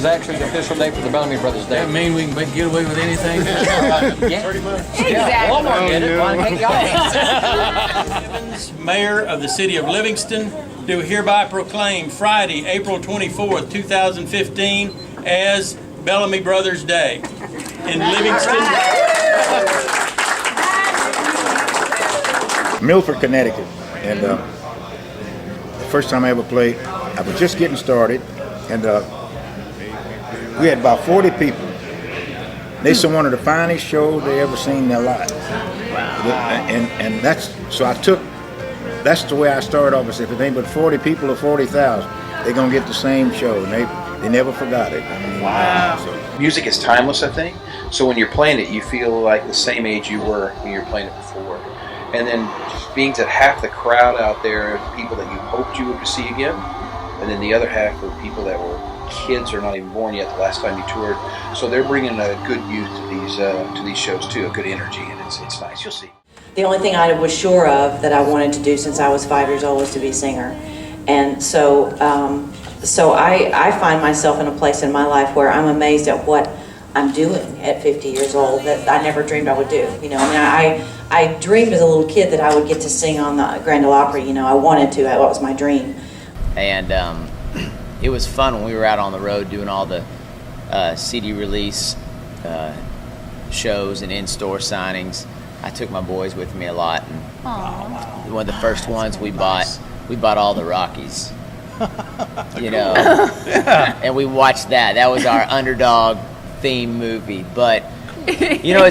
is actually the official date for the Bellamy Brothers Day. That mean we can get away with anything? Yeah. Pretty much. Yeah, Walmart did it. Why can't y'all? Mayor of the City of Livingston, do hereby proclaim Friday, April 24th, 2015 as Bellamy Brothers Day in Livingston. Milford, Connecticut, and the first time I ever played, I was just getting started, and we had about 40 people. They said one of the finest shows they ever seen in their lives. Wow. And that's the way I started off. I said, if it ain't but 40 people or 40,000, they're gonna get the same show, and they never forgot it. Wow. Music is timeless, I think. So when you're playing it, you feel like the same age you were when you were playing it before. And then just being that half the crowd out there are people that you hoped you would see again, and then the other half are people that were kids or not even born yet the last time you toured. So they're bringing a good youth to these shows too, a good energy, and it's nice. You'll see. The only thing I was sure of that I wanted to do since I was 5 years old was to be a singer, and so I find myself in a place in my life where I'm amazed at what I'm doing at 50 years old that I never dreamed I would do. You know, I mean, I dreamed as a little kid that I would get to sing on the Grand Ole Opry. You know, I wanted to. That was my dream. And it was fun when we were out on the road doing all the CD release shows and in-store signings. I took my boys with me a lot, and one of the first ones we bought all the Rockies. You know, and we watched that. That was our underdog theme movie. But you know,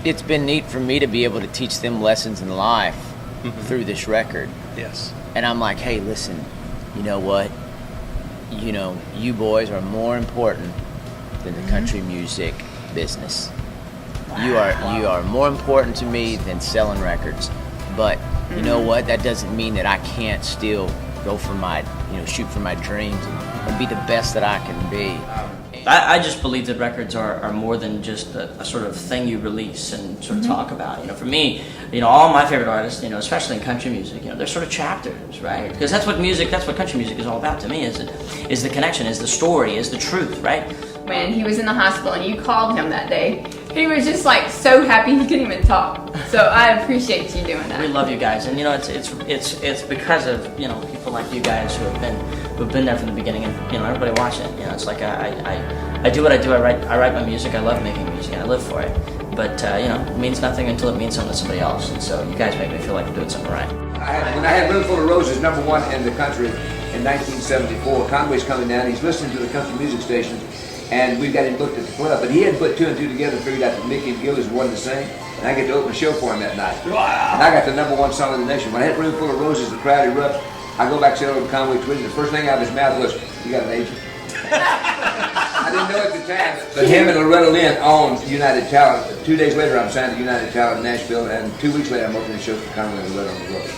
it's been neat for me to be able to teach them lessons in life through this record. Yes. And I'm like, hey, listen, you know what? You know, you boys are more important than the country music business. You are more important to me than selling records. But you know what? That doesn't mean that I can't still go for my, shoot for my dreams and be the best that I can be. I just believe that records are more than just a sort of thing you release and sort of talk about. For me, all my favorite artists, especially in country music, they're sort of chapters, right? Because that's what country music is all about to me, is the connection, is the story, is the truth, right? When he was in the hospital and you called him that day, he was just like so happy he couldn't even talk. So I appreciate you doing that. We love you guys, and it's because of people like you guys who've been there from the beginning, and everybody watching it. It's like I do what I do. I write my music. I love making music, and I live for it. But it means nothing until it means something to somebody else. And so you guys make me feel like I'm doing something right. When I had Room Full of Roses #1 in the country in 1974, Conway's coming down. He's listening to the country music station. And we've got him booked at the club, but he hadn't put two and two together and figured out that Mickey and Gillies wanted to sing. And I get to open a show for him that night. Wow. And I got the #1 song of the nation. When I hit Room Full of Roses, the crowd erupts. I go back to over to Conway Twitty. The first thing out of his mouth was, "You got an agent?" I didn't know at the time, but him and Loretta Lynn owned United Talent. 2 days later, I'm signed to United Talent in Nashville, and 2 weeks later, I'm opening the show for Conway and Loretta on the road.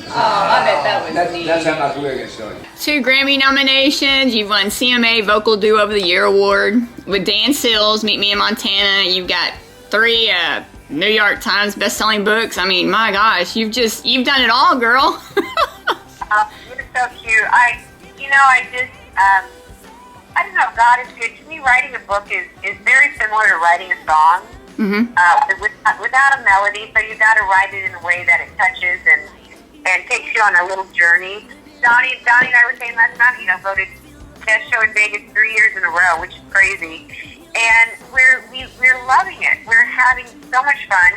Oh, I bet that was neat. That's how my career got started. 2 Grammy nominations. You've won CMA Vocal Duo of the Year award with Dan Sills, Meet Me in Montana. You've got 3 New York Times best-selling books. I mean, my gosh, you've done it all, girl. You're so cute. I don't know. God is good to me. Writing a book is very similar to writing a song. Without a melody, so you got to write it in a way that it touches and takes you on a little journey. Donnie and I were saying last night, voted best show in Vegas 3 years in a row, which is crazy. And we're loving it. We're having so much fun.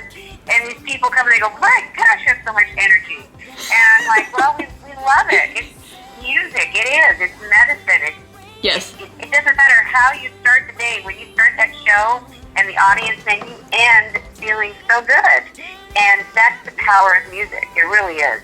And these people come and they go, "My gosh, you have so much energy." And I'm like, well, we love it. It's music. It is. It's medicine. Yes. It doesn't matter how you start the day. When you start that show and the audience, and you end feeling so good. And that's the power of music. It really is.